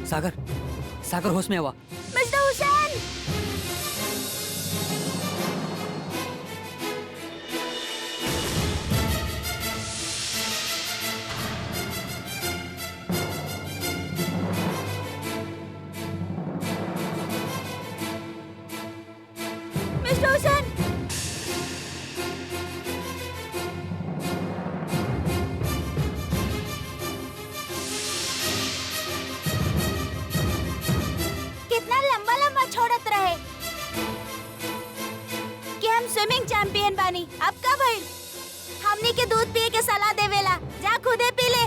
सागर, सागर होश में हुआ। मिस्टर हुसैन! मिस्टर हुसैन! कितना लंबा लंबा छोड़त रहे कि हम स्विमिंग चैंपियन बानी। अब का भइल? हमनी के दूध पिए के सलाह देवेला, जा खुदे पी ले।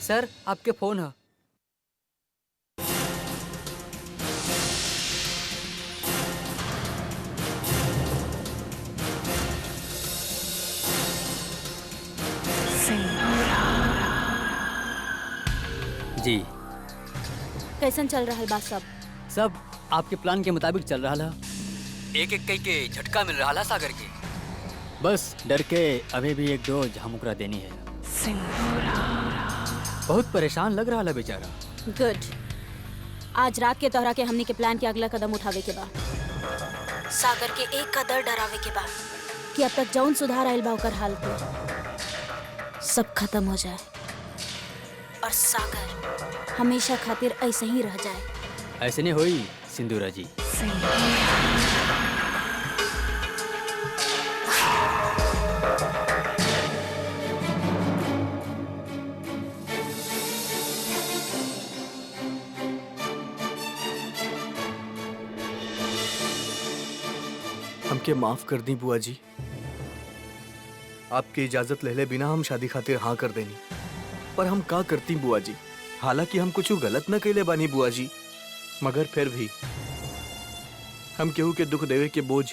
सर, आपके फोन है। जी कैसन चल रहा है बात सब? सब आपके प्लान के मुताबिक चल रहा है। एक एक कई के झटका मिल रहा है सागर के। बस डर के अभी भी एक डोज हम उकरा देनी है। बहुत परेशान लग रहा है बेचारा। गुड। आज रात के तोहरा के हमनी के प्लान के अगला कदम उठावे के बाद सागर के एक कदर डरावे के बाद कि अब तक जौन सुधार आयल बा ओकर हाल पे सब खत्म हो जाए और सागर हमेशा खातिर ऐसे ही रह जाए। ऐसे नहीं होई सिंदूरा जी। हमके माफ कर दी बुआ जी। आपकी इजाजत लेले बिना हम शादी खातिर हाँ कर देनी, पर हम का करती बुआ जी। हालांकि हम कुछ गलत न कैले बानी बुआ जी, मगर फिर भी हम केहू के दुख देवे के बोझ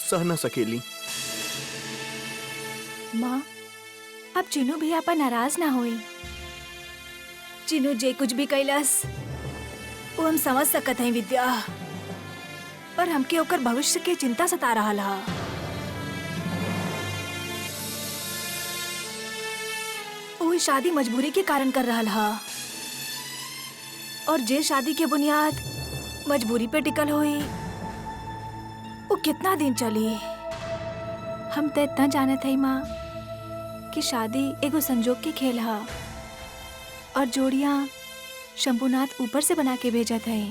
सह न सकेली। माँ, अब चिनू भी आपा नाराज ना होई। चिनू जे कुछ भी कैलस वो हम समझ सकत हैं विद्या, पर हमके ओकर भविष्य के चिंता सता रहा हा। वो शादी मजबूरी के कारण कर रहा हा, और जे शादी के बुनियाद मजबूरी पे टिकल हुई वो कितना दिन चली। हम तो इतना जानत है माँ कि शादी एगो संजोग के खेल हा, और जोड़ियां शंभुनाथ ऊपर से बना के भेजत है।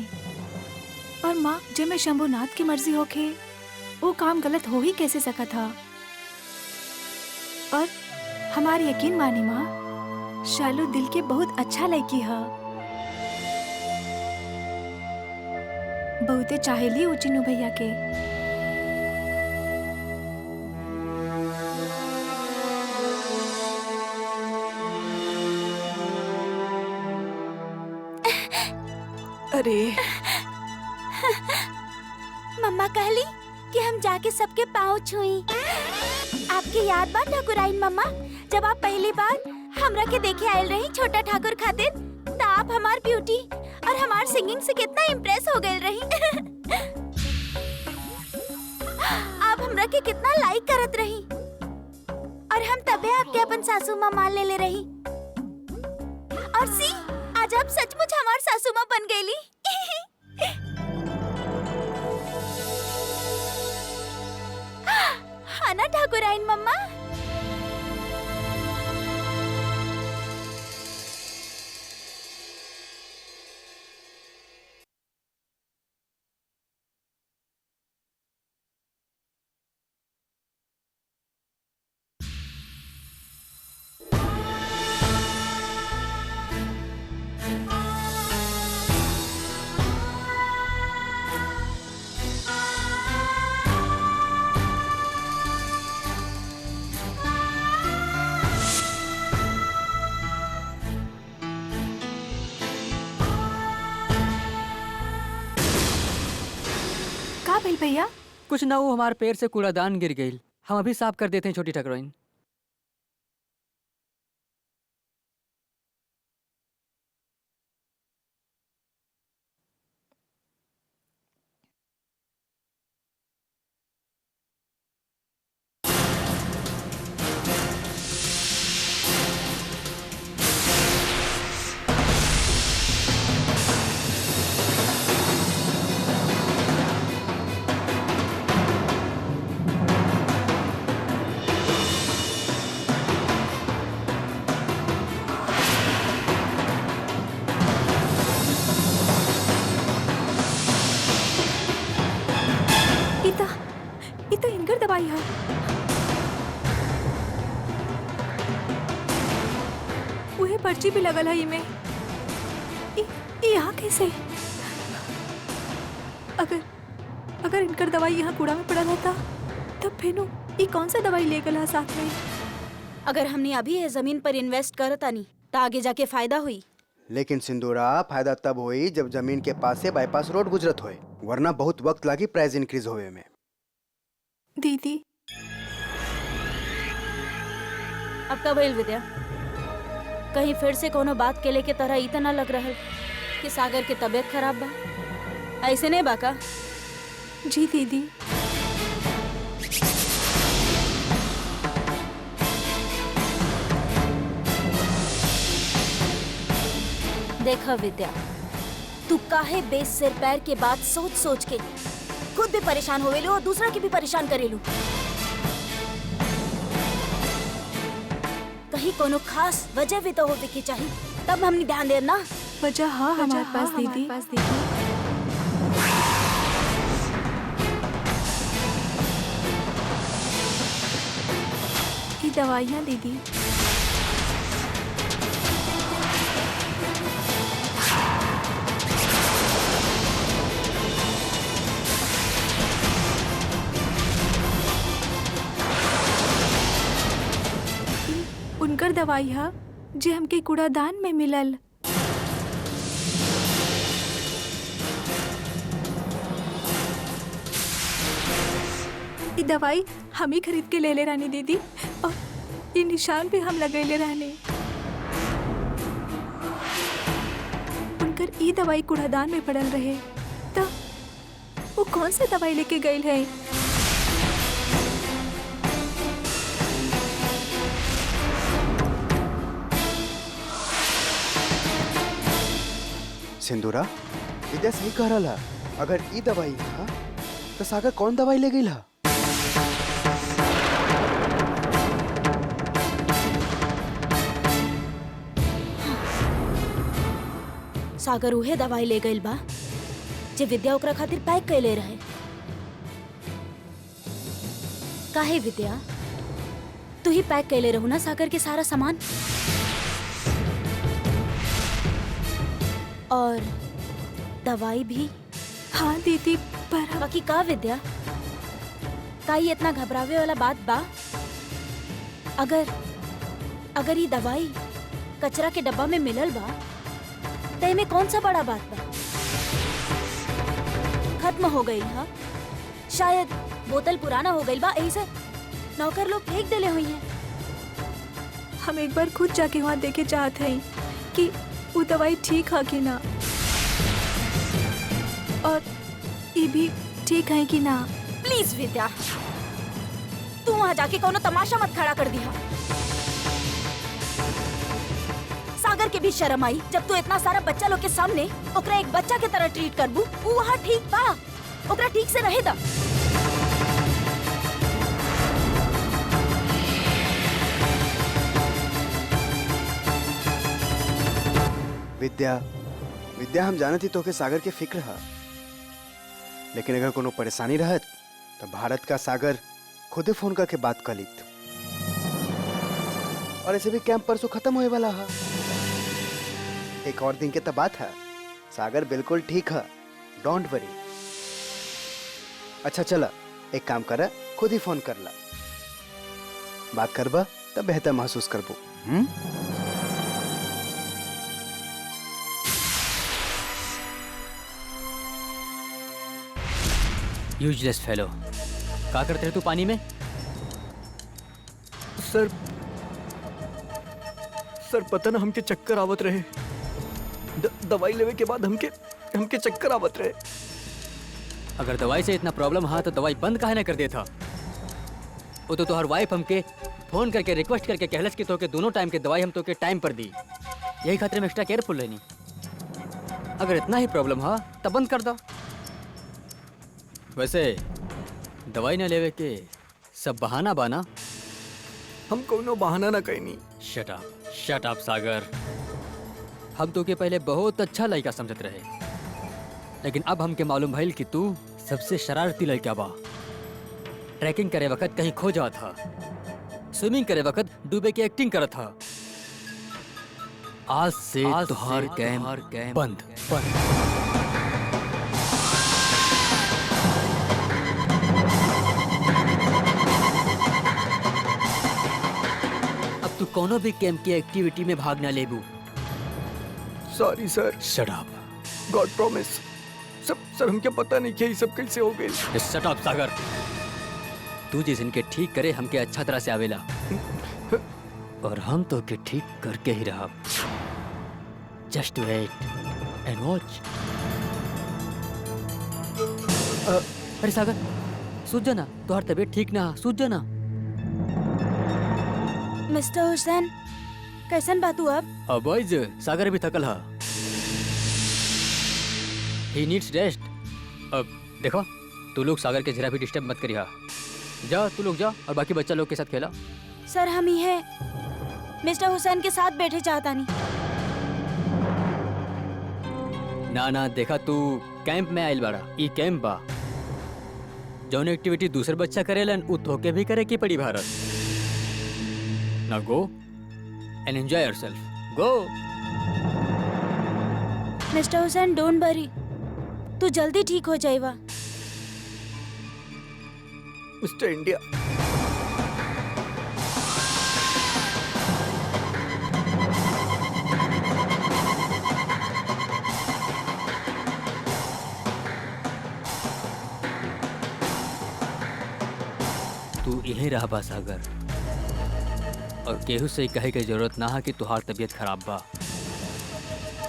और माँ, जे में शंभुनाथ की मर्जी होके वो काम गलत हो ही कैसे सका था। और हमारी यकीन मानी माँ, शालू दिल के बहुत अच्छा लड़की है। बहुते चाहेली ऊ चिन्नू भैया के। अरे मम्मा कहली कि हम जाके सबके पाँव छुई। आपके याद बात ठाकुराइन मम्मा, जब आप पहली बार हमरा के देखे आयल रही छोटा ठाकुर खातिर, तो आप हमार ब्यूटी और हमार सिंगिंग से कितना इम्प्रेस हो गए रही। आप हमरा के कितना लाइक करत रही, और हम तबे आपके अपन सासू माँ मान ले रही। और सी, आज आप सचमुच हमार सासू माँ बन गईली। हाँ ना ठाकुराइन मम्मा? भैया कुछ ना, वो हमारे पैर से कूड़ादान गिर गई। हम अभी साफ कर देते हैं छोटी ठकुराइन। दवाई है। उहे पर्ची भी लगल है इमे। यहाँ कैसे? अगर इनकर दवाई यहाँ कूड़ा में पड़ा रहता तब फेनु ये कौन सा दवाई ले गला साथ में? अगर हमने अभी ये जमीन पर इन्वेस्ट करता नहीं तो आगे जाके फायदा हुई। लेकिन सिंदूरा फायदा तब होई जब जमीन के पास से बाईपास रोड गुजरत होए, वरना बहुत वक्त लागी प्राइस इंक्रीज होए में। दीदी अब का भइल विद्या? कहीं फिर से कोनो बात के लेके तरह इतना लग रहा कि सागर की तबीयत खराब बा? ऐसे नहीं बाका? जी दीदी। देखा विद्या, तू काहे बेस सिर पैर के बात सोच सोच के खुद भी परेशान होवेलू और दूसरा की भी परेशान करेलू। कहीं कोनो खास वजह भी तो होवे की चाहिए, तब हमने ध्यान दे ना। वजह हाँ हमारे पास दीदी। ये दवाइयाँ दीदी। उनकर दवाई है जे हमके कूड़ादान में मिलल। ये दवाई हम ही खरीद के ले रानी दीदी, और ये निशान भी हम लगैले रहने। उनकर ये दवाई कूड़ादान में पड़ल रहे तो वो कौन सी दवाई लेके गई है? सिंदूरा विद्या सही कह रहा, अगर ई दवाई हा तो सागर कौन दवाई ले गई ला? सागर उहे दवाई ले गइल बा जे विद्या ओकरा खातिर पैक कैले रहे। काहे विद्या, तू ही पैक कैले रहू ना सागर के सारा सामान? और दवाई भी? हाँ दीदी, पर बाकी का विद्या, का ये इतना घबरावे वाला बात बा? अगर ये दवाई कचरा के डब्बा में मिलल बा तो में कौन सा बड़ा बात बा? खत्म हो गई हा, शायद बोतल पुराना हो गई बा, ऐसे नौकर लोग फेंक देले हुई हैं। हम एक बार खुद जाके वहाँ देखे चाहते हैं कि वो दवाई ठीक है कि ना, और ये भी ठीक है कि ना। प्लीज विद्या, तू वहाँ जाके कोनो तमाशा मत खड़ा कर दिया। सागर के भी शर्म आई जब तू इतना सारा बच्चा लोग के सामने ओकरा एक बच्चा के तरह ट्रीट करबू। वो वहाँ ठीक बा, ओकरा ठीक से रहे दा। विद्या हम जानती तो के सागर के फिक्र है, लेकिन अगर कोनो परेशानी रहत तो भारत का सागर खुदे फोन करके बात कर लीत। और ऐसे भी कैंप परसों खत्म होए वाला है, एक और दिन के तो बात है। सागर बिल्कुल ठीक है, डोंट वरी। अच्छा चला, एक काम कर, खुद ही फोन कर ला, बात करबा तब बेहतर महसूस करबो। यूजलेस फेलो, क्या करते रहे तू पानी में? सर पता ना हमके चक्कर आवत रहे। दवाई लेवे के बाद हमके चक्कर आवत रहे। अगर दवाई से इतना प्रॉब्लम हा तो दवाई बंद काहे ना कर देता? वो तो तोहर वाइफ हमके फोन करके रिक्वेस्ट करके कहलस कि तोके दोनों टाइम के दवाई हम तोके टाइम पर दी, यही खातिर हम एक्स्ट्रा केयरफुल रहनी। अगर इतना ही प्रॉब्लम हा तब बंद कर दो। वैसे दवाई ना लेवे के सब बहाना बाना। हम कोनो बहाना ना कहनी। शट अप सागर, हम तो के पहले बहुत अच्छा लड़का समझत रहे, लेकिन अब हमके मालूम भइल कि तू सबसे शरारती लड़का बा। ट्रैकिंग करे वक्त कहीं खो जाता था, स्विमिंग करे वक्त डूबे की एक्टिंग करत था। आज से तुहार कैम बंद बंद। अब तू कोनो भी कैंप की एक्टिविटी में भाग ना लेबू। Sorry sir. Shut up. God promise. Sir हमके पता नहीं कि ये सब कैसे हो गई। Shut up Sagar. तू जिस इनके ठीक करे हमके अच्छा तरह से आवेला, और हम तो के ठीक करके ही रहा। Just wait and watch. अरे सागर सूझ जाना, तुहार तबीयत ठीक ना, सूझ जाना। मिस्टर हुसैन, कैसन बात हुआ अब? बॉयज, सागर भी थकल है। He needs rest. अब देखो, तू लोग सागर के जरा भी डिस्टर्ब मत करिया। जा तू लोग जा, और बाकी बच्चा लोग के साथ खेला। सर हम ही है मिस्टर हुसैन के साथ बैठे चाहता नहीं। ना ना, देखा तू कैंप में आइल बाड़ा। ई कैंप बा। जौन एक्टिविटी दूसरे बच्चा करेलन उ तोके भी करे की पड़ी भारत। ना go and enjoy yourself. Go. Mister Hussain don't worry, तू जल्दी ठीक हो जाएगा। Mister India. तू यहीं रह बा सागर, और केहू से कहे के जरूरत ना है कि तुहार तबीयत खराब बा।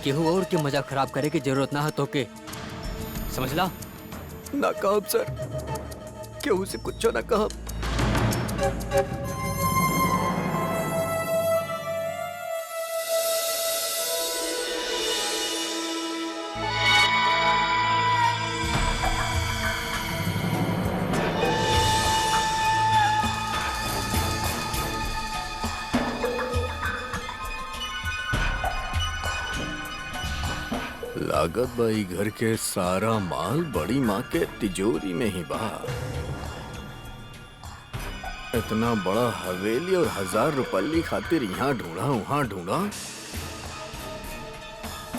केहू और के मजा खराब करे की जरूरत ना है तोके, समझला? ना कहब सर, केहू से कुछ ना कहब। लागत बाई घर के सारा माल बड़ी माँ के तिजोरी में ही बा। इतना बड़ा हवेली और 1000 रुपये खातिर यहाँ ढूंढा वहाँ ढूंढा,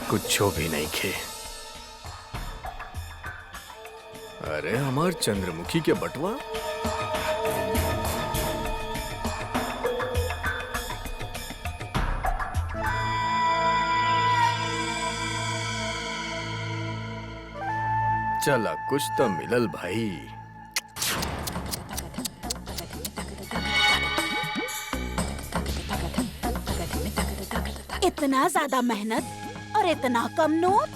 कुछो भी नहीं खे। अरे हमार चंद्रमुखी के बटवा। चला कुछ तो मिलल भाई। इतना ज्यादा मेहनत और इतना कम नोट।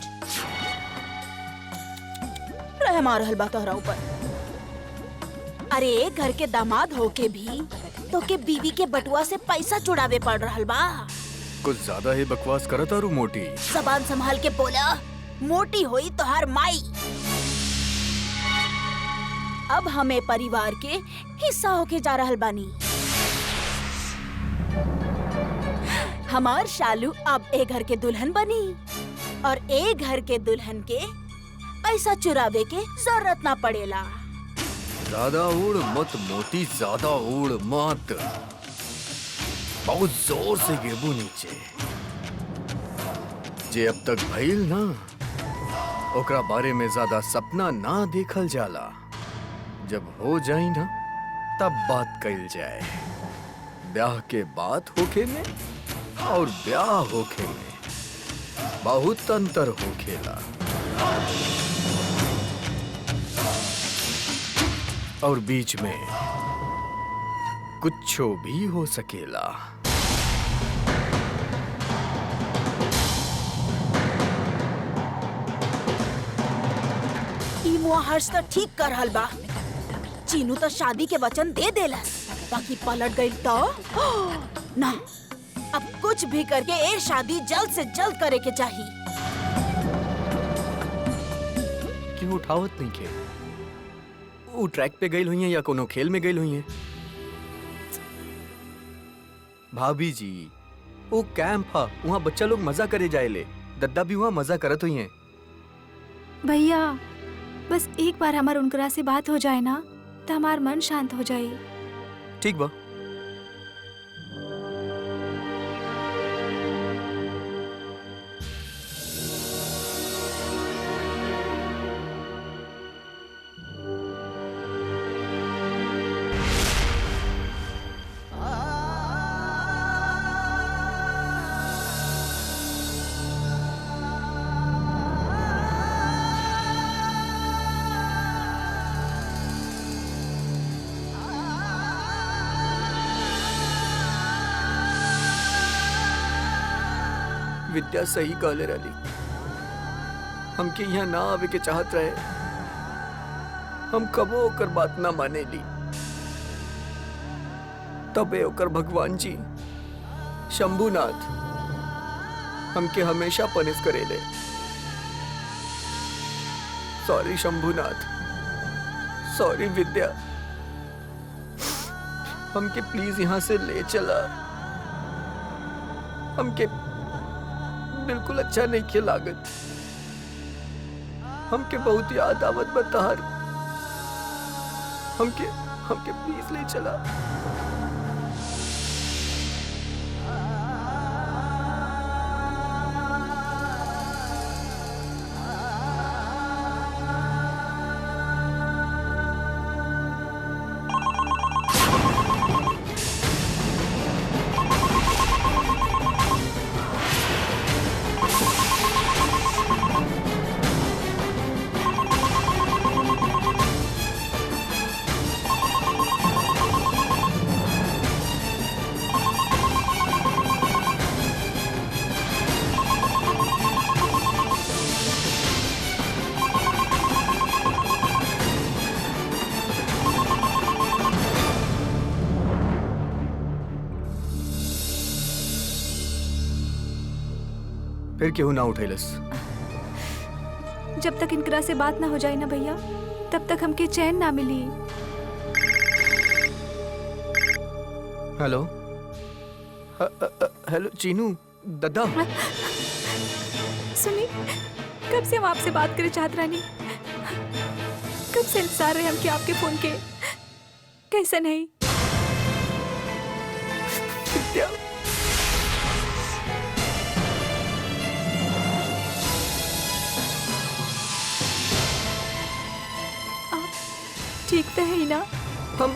रहम आ रहल बा तोहरा ऊपर। अरे घर के दामाद होके भी तो के बीवी के बटुआ से पैसा चुरावे पड़ रहल बा। कुछ ज्यादा ही बकवास करत आरू मोटी। जबान संभाल के बोला, मोटी हुई तोहार माई। अब हमें परिवार के हिस्सा होके जा रहल बानी। हमार शालू अब ए घर के दुल्हन बनी, और ए घर के दुल्हन के पैसा चुरावे के जरूरत ना पड़ेला। ज्यादा उड़ मत मोटी, ज्यादा उड़ मत। बहुत जोर से गिरबू नीचे। जे अब तक भइल ना, ओकरा बारे में ज्यादा सपना ना देखल जाला। जब हो जाई ना, तब बात कइल जाए। ब्याह के बाद होखे में और ब्याह होखे में बहुत अंतर होखेला। और बीच में कुछो भी हो सकेला। ई मुआहर्ष तो ठीक कर रहल बा। चीनू तो शादी के वचन दे देलस, बाकी पलट गई तो ना। अब कुछ भी करके ए शादी जल्द से जल्द करे के चाहिए। क्यों उठावत नहीं के? वो ट्रैक पे गई हुई है या कोनो खेल में गई हुई है? भाभी जी, वो कैंप है, वहाँ बच्चा लोग मजा करे जाएले। दद्दा भी वहाँ मजा करत हुई हैं। भैया बस एक बार हमार उनकरा से बात हो जाए ना, तो हमार मन शांत हो जाई। ठीक बा। विद्या सही कहले रही। हमके यहाँ ना आवे के चाहत रहे, हम कबो ओकर बात ना माने ली। तबे ओकर भगवान जी शंभुनाथ हमके हमेशा पनिश करेले। सॉरी शंभुनाथ, सॉरी विद्या, हमके प्लीज यहाँ से ले चला। हमके बिल्कुल अच्छा नहीं किया लागत। हमके बहुत याद आवत बताहर। हमके हमके प्लीज ले चला। फिर क्यों ना उठेलस? जब तक इनकरा से बात ना हो जाए ना भैया, तब तक हमके चैन ना मिली। हेलो हेलो चीनू दादा। सुनी, कब से हम आपसे बात करे चाहत रानी, कब से इंतजार रहे हम कि आपके फोन के। कैसा नहीं विद्या, ठीक तो है ही ना? हम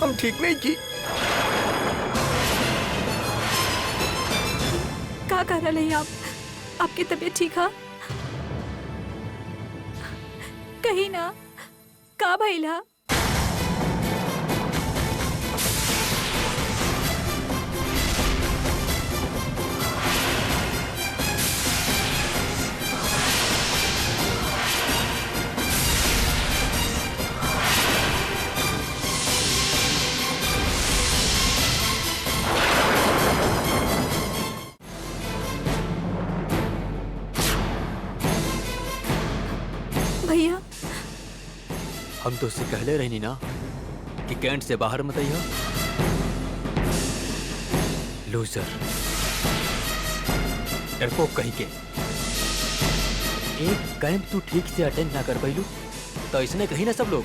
हम ठीक नहीं की। का कर रहे हैं आप? आपकी तबीयत ठीक है? कहीं ना का भइला? भैया, हम तो उससे कहले रहनी ना कि कैंट से बाहर मत आइयो। लूजर, डरपोक कहीं के। एक कैंप तू ठीक से अटेंड ना कर पैलू तो इसने कही ना सब लोग।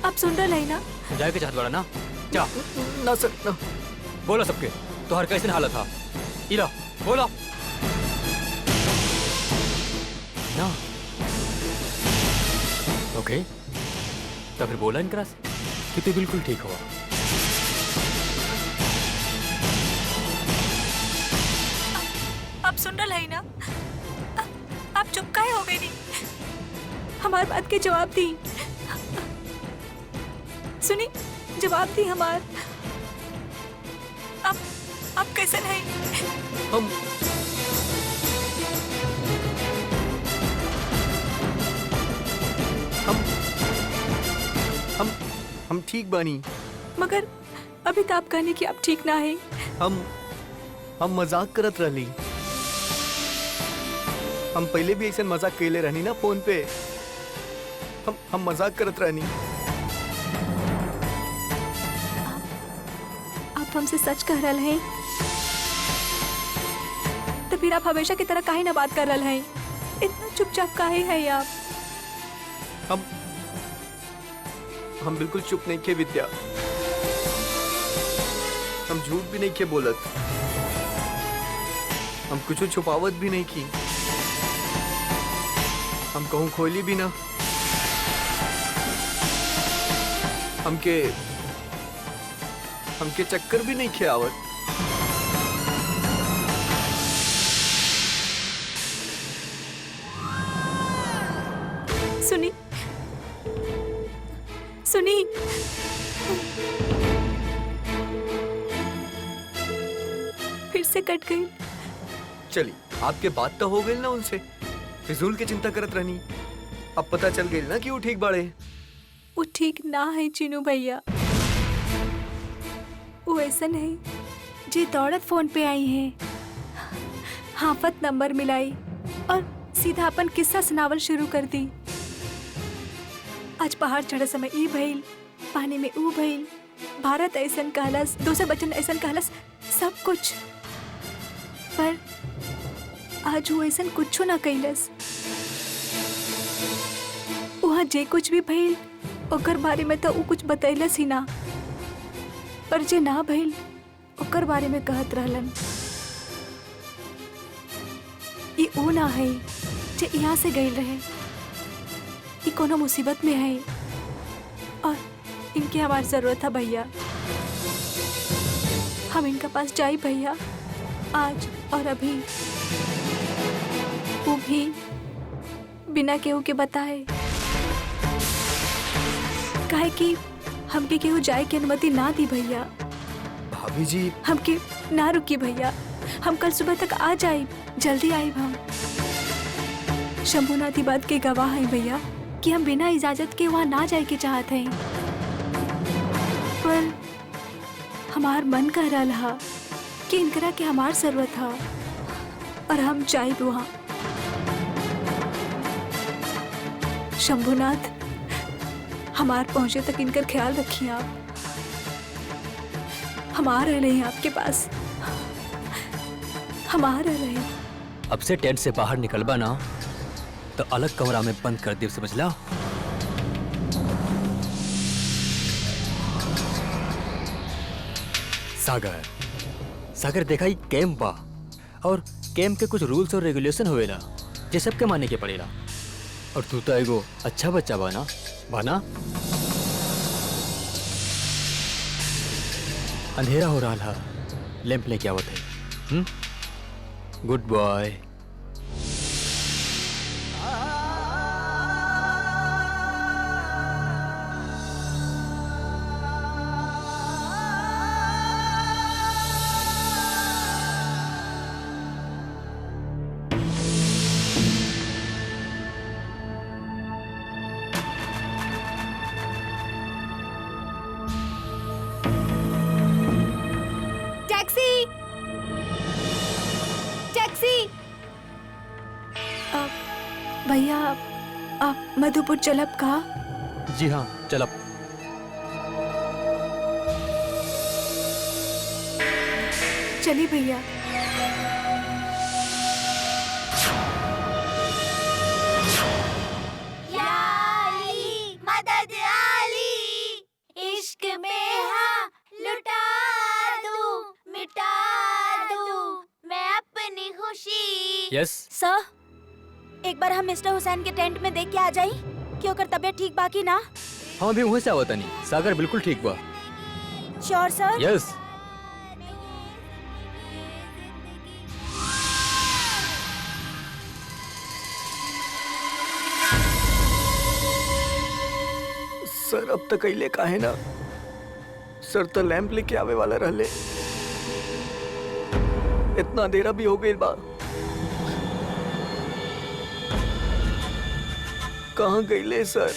आप सुन रहे हैं ना? जाए के चाहत बड़ा ना? जा ना सर ना। बोला सबके तो हर कैसे हालत था। इला बोला ना। ओके, तो फिर बोला इनकरा से कि तू बिल्कुल ठीक हुआ। आप सुन रहे हैं ना? आप चुप काहे हो गई? हमारी बात के जवाब दी। सुनी, जवाब दी हमार। आप कैसे हैं? हम हम ठीक बानी। मगर अभी तो आप कहने कि आप ठीक ना है। हम मजाक करत रहली। हम पहले भी ऐसे मजाक केले रहनी ना फोन पे। हम मजाक करत रहनी। आप हमसे सच कह रहे हैं? तो फिर आप हमेशा की तरह काहे ना बात कर रहे हैं? इतना चुपचाप काहे है आप? हम बिल्कुल चुप नहीं के विद्या। हम झूठ भी नहीं के बोलत। हम कुछ छुपावत भी नहीं की। हम कहूं खोली भी ना। हमके चक्कर भी नहीं खियावत। सुनी सुनी, फिर से कट गई। चली, आपके बात तो हो गई ना उनसे। फिजूल की चिंता करत रहनी। अब पता चल गई ना कि वो ठीक बाड़े। वो ठीक ना है चीनू भैया। वो ऐसा नहीं जे दौड़त फोन पे आई है, हाफत नंबर मिलाई और सीधा अपन किस्सा सुनावल शुरू कर दी। आज पहाड़ चढ़े समय ई भइल, पानी में ऊ भइल, भारत ऐसन कहलस, दूसरे बच्चन ऐसन कहलस, सब कुछ। पर आज वो ऐसन कुछ ना कैलस। वहाँ जे कुछ भी भइल ओकर बारे में तो वो कुछ बतैलस ही ना, पर जे ना भइल ओकर बारे में कहत रहलन। ये वो ना है जे यहाँ से गइल रहे। ये कोनो मुसीबत में है और इनकी हमारी जरूरत है भैया। हम इनका पास जाए भैया, आज और अभी। वो भी बिना केहू के बताए, काहे कि हमके केहू जाए की अनुमति ना दी भैया। भाभी जी, हमके ना रुकी भैया। हम कल सुबह तक आ जाए, जल्दी आए हम। शंभुनाथ बात के गवाह हैं भैया कि हम बिना इजाजत के वहाँ ना जाए के चाहते हैं, पर हमार मन कह रहा हा कि इनकरा के हमार जरूरत था और हम जाए वहाँ। शंभुनाथ, हमार पहुंचे तक इनकर ख्याल रखिए आप। हम आ रहे हैं आपके पास, हम आ रहे हैं। अब से टेंट से बाहर निकलबा ना तो अलग कमरा में बंद कर दे, समझला? सागर, सागर देखा ही कैंप बा और कैंप के कुछ रूल्स और रेगुलेशन होवेला जे सबके माने के पड़ेला। और तू तो एगो अच्छा बच्चा बना बना। अंधेरा हो रहा है, लैंप लेके आवत है। Good boy. Taxi, taxi. भैया, आप मधुपुर चलब का? जी हाँ, चल। चलिए भैया। मदद आली, इश्क में हाँ लुटा दूं, मिटा दूं मैं अपनी खुशी। यस सर, एक बार हम मिस्टर हुसैन के टेंट में देख के आ जाई कि ओकर तबीयत ठीक बाकी ना? हम भी वहीं से आवत नहीं। सागर बिल्कुल ठीक बा। श्योर सर? यस। सर अब तक अइले काहे ना? सर तो लैंप लेके आवे वाला रहले। इतना अंधेरा भी हो गई बा। कहाँ गईले सर?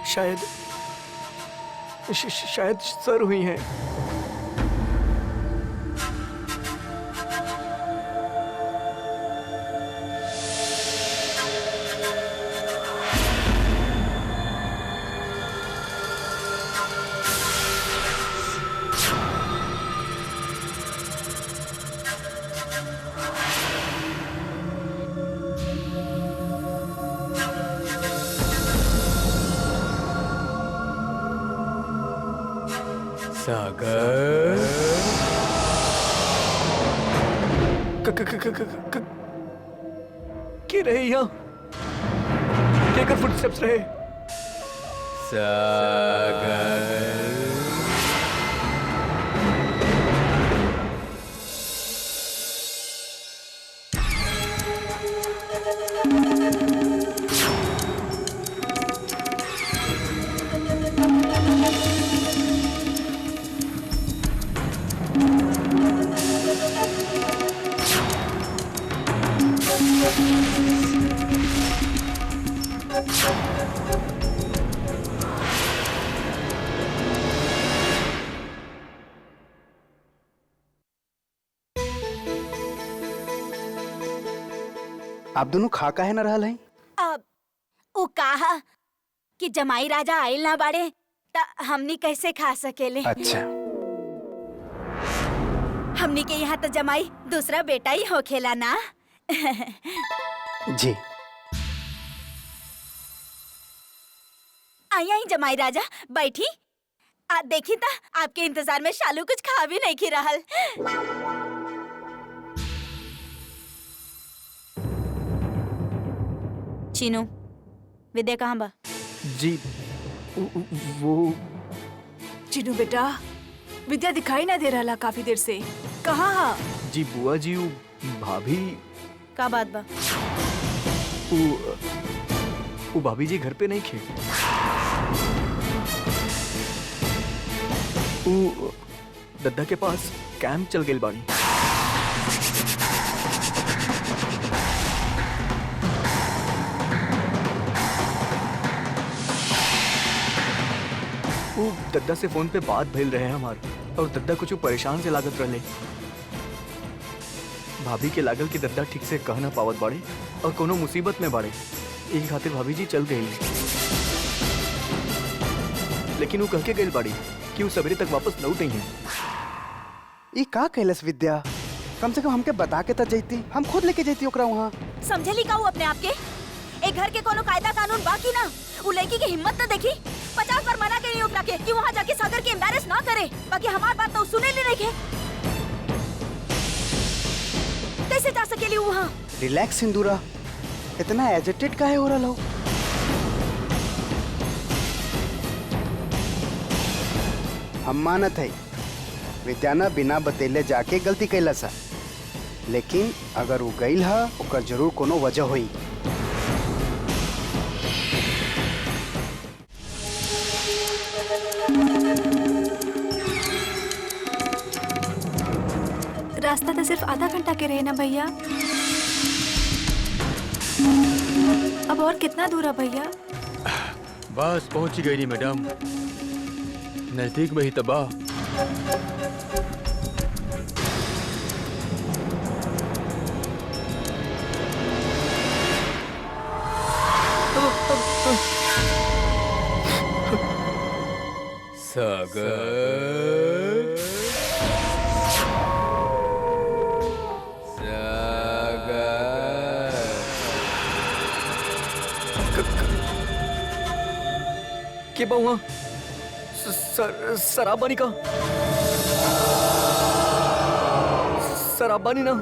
शायद सर हुई हैं। सागर के रहे यहाँ केकर फुटस्टेप्स रहे सागर आप दोनों खा काहे न रहल हैं? अब उ कहा कि जमाई राजा आइल ना बाड़े त हमनी कैसे खा सकेले। अच्छा, हमनी के यहाँ तो जमाई दूसरा बेटा ही होखेला ना। जी आई आई जमाई राजा बैठी। देखी ता आपके इंतजार में शालू कुछ खा भी नहीं खी रहल। चीनू, विद्या कहाँ बा? जी वो चिनू बेटा, विद्या दिखाई ना दे रहा काफी देर से। कहाँ हा? जी बुआ जी वो भाभी का बात बा? वो भाभी जी घर पे नहीं थे। वो दद्दा के पास कैंप चल गई बानी। वो दद्दा से फोन पे बात भइल रहे हैं हमारे, और दद्दा कुछ परेशान से लागत रहे। भाभी के लागल कि दद्दा ठीक से कह ना पावत बाड़े और कोनो मुसीबत में बाड़े, यही खातिर भाभी जी चल गई। लेकिन वो कह के गई बाड़ी कि वो सवेरे तक वापस लौट ही हैं। ये का कहलस विद्या? कम से कम हमके बता के तो जैती, हम खुद लेके जैती ओकरा वहाँ। समझली का वो अपने आप के? एक घर के कोनो कायदा कानून बाकी ना। वो लड़की की हिम्मत तो देखी। 50 बार मना के ओकरा के कि वहाँ जाके सागर के एम्बैरेस ना करे। बाकी हमार बात तो सुने ले रही के। कैसे जा सकेली वहाँ? रिलैक्स सिंदूरा, इतना एजिटेट काहे हो रहा हो? हम मानत है विद्या ना बिना बतेले जाके गलती कैला सा, लेकिन अगर वो गईल हा ओकर जरूर कोनो वजह हुई। रास्ता तो सिर्फ आधा घंटा के रहे ना भैया। अब और कितना दूर है भैया? बस पहुंच गई नी मैडम, नजदीक में ही तबाह। सागर के बहुआ शराबानी का शराबानी ना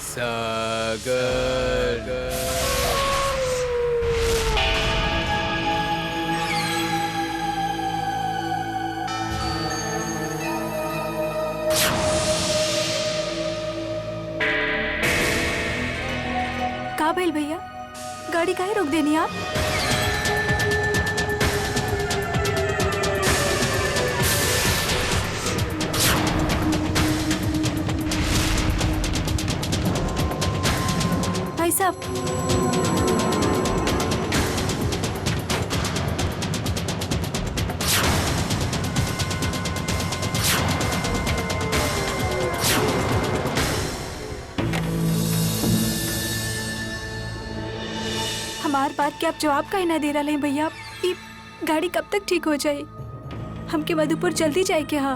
सागर का भइल भैया? गाड़ी काहे रोक देनी आप? भाई साहब, हमार बात के आप जवाब काहे ना दे रहा हैं भैया? ई गाड़ी कब तक ठीक हो जाए? हमके मधुपुर जल्दी जाए के। हाँ,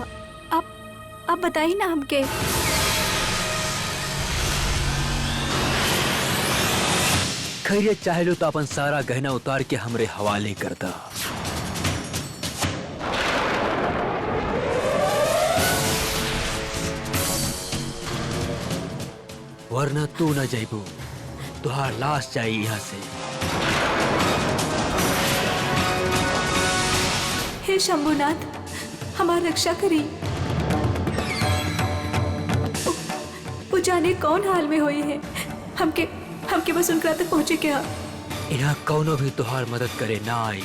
आप बताइए ना हमके। खैरियत चाहे लो तो अपन सारा गहना उतार के हमरे हवाले कर दा। वरना तू न जाइबू, तुहार लाश चाहिए यहाँ से। हे शंभुनाथ, हमार रक्षा करी। वो जाने कौन हाल में हुई है। हमके बस उनकरा तक पहुँचे क्या। यहाँ कौनो भी तुहार मदद करे ना आई।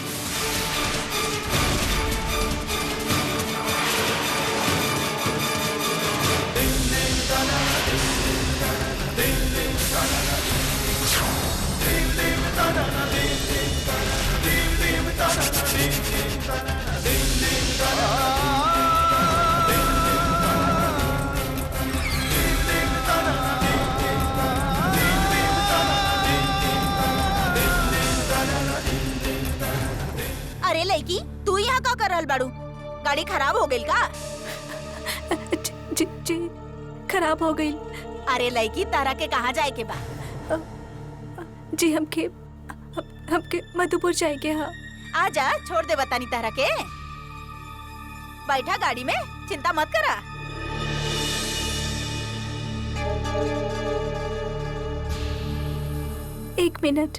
अरे लड़की, तू यहाँ का कर रहल बाड़ू? गाड़ी खराब हो गई का? जी खराब हो गई। अरे लड़की, तारा के कहाँ जाए के बा? जी हमके मधुपुर जाए के। हाँ आजा, छोड़ दे बतानी तारा के। बैठा गाड़ी में, चिंता मत करा। एक मिनट।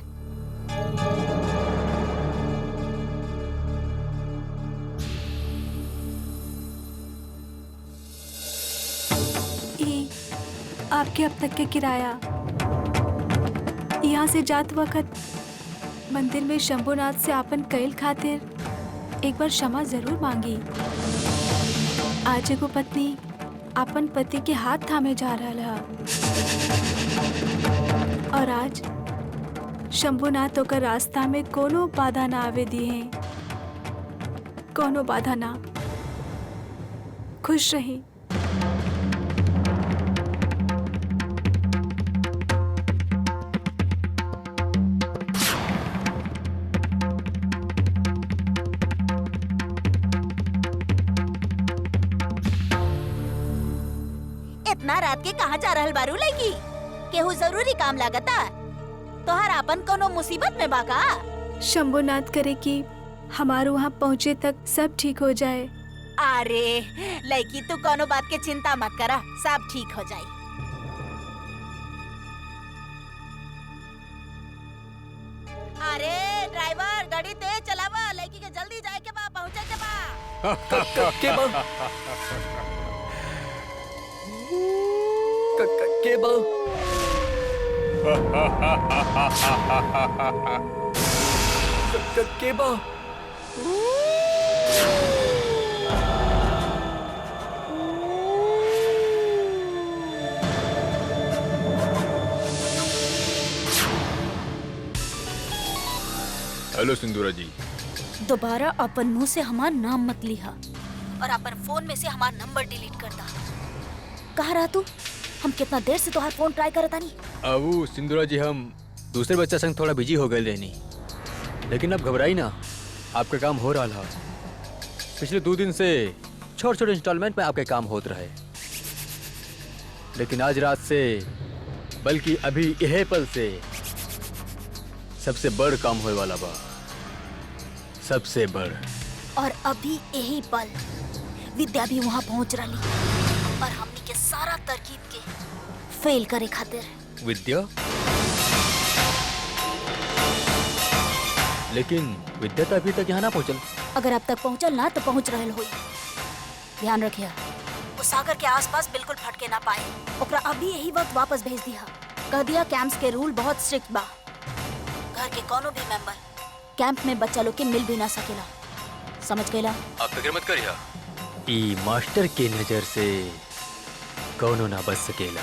ये आपके अब तक के किराया। यहाँ से जात वक्त मंदिर में शंभुनाथ से आपन कैल खातिर एक बार क्षमा जरूर मांगी। आज एगो पत्नी अपन पति के हाथ थामे जा रहा है और आज शंभुनाथ ओकर रास्ता में कोनो बाधा ना आवे दी है। कोनो बाधा ना। खुश रही। इतना रात के कहाँ जा रहल बारू लड़की? केहू जरूरी काम लागता? तोहर आपन कोनो मुसीबत में बाका? शंभुनाथ करे कि हमारे वहाँ पहुँचे तक सब ठीक हो जाए। अरे लड़की, तू कोनो बात के चिंता मत करा, सब ठीक हो जाई। अरे ड्राइवर, गाड़ी तेज चलावा, लड़की के जल्दी जाए के बा, पहुँचे के बा। के बा के बा हेलो सिंदूरा जी। दोबारा अपन मुंह से हमार नाम मत लिहा और अपन फोन में से हमार नंबर डिलीट कर दा। कहाँ रहा तू? हम कितना देर से तोहार फोन ट्राई करता नहीं। अब सिंदूरा जी, हम दूसरे बच्चा संग थोड़ा बिजी हो गए रहनी, लेकिन अब घबराई ना, आपका काम हो रहा है। पिछले 2 दिन से छोटे छोटे इंस्टॉलमेंट में आपके काम होते रहे, लेकिन आज रात से, बल्कि अभी यह पल से सबसे बड़ काम होने वाला बा। सबसे बड़। और अभी यही पल विद्या भी वहाँ पहुँच रही और हमनी के सारा तरकीब के फेल करे खातिर। विद्या? लेकिन विद्या तो अभी तक यहाँ ना पहुँचल। अगर अब तक पहुँचल ना तो पहुँच रहल हुई। ध्यान रखिया, वो सागर के आसपास बिल्कुल भटके ना पाए। ओकरा अभी यही वक्त वापस भेज दिया। कह दिया कैंप्स के रूल बहुत स्ट्रिक्ट बा। घर के कोनो भी मेंबर कैंप में बच्चा लोग के मिल भी ना सकेला। समझ गईला? आप फिक्र मत करिए, ई मास्टर के नजर से कौनो ना बच सकेला।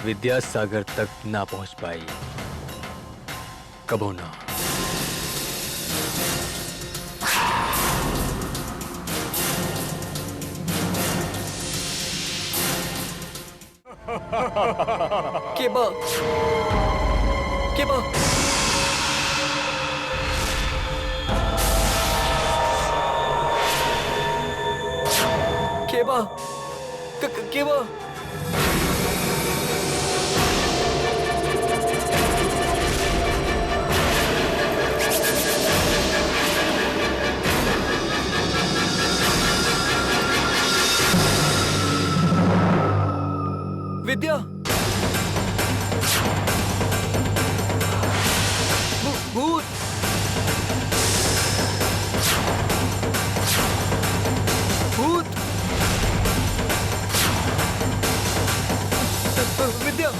विद्या सागर तक ना पहुंच पाई, कबो ना। केबा केबा केबा केबा विद्या विद्या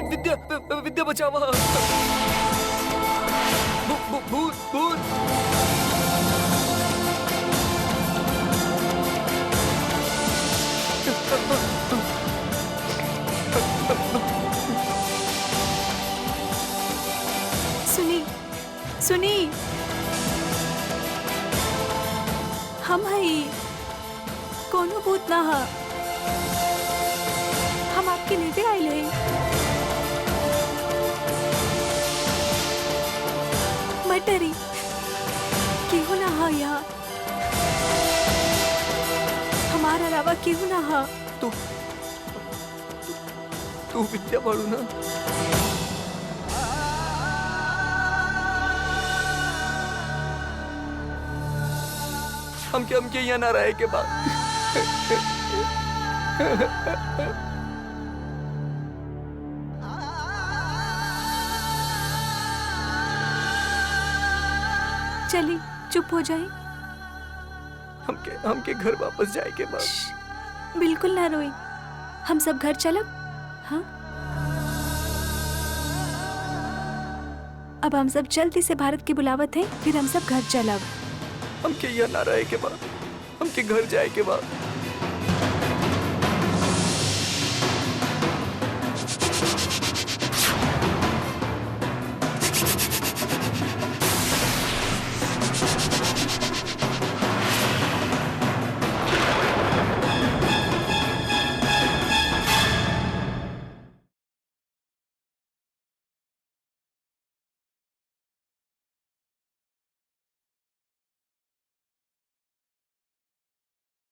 विद्या विद्या बचावा भूत भूत सुनी सुनी हम हई कोनो भूत ना हा हम आपके लेते आइल है मत डरी केहू ना हा यहाँ हमारा अलावा केहू ना हा तू तू विद्या बाळू ना हमके यहाँ ना रहे के बाद चली चुप हो जाए हमके घर वापस जाए के बाद बिल्कुल ना रोई हम सब घर चलब हाँ अब हम सब जल्दी से भारत की बुलावत है फिर हम सब घर चलब हमके यहाँ ना रहे के बाद हमके घर जाए के बाद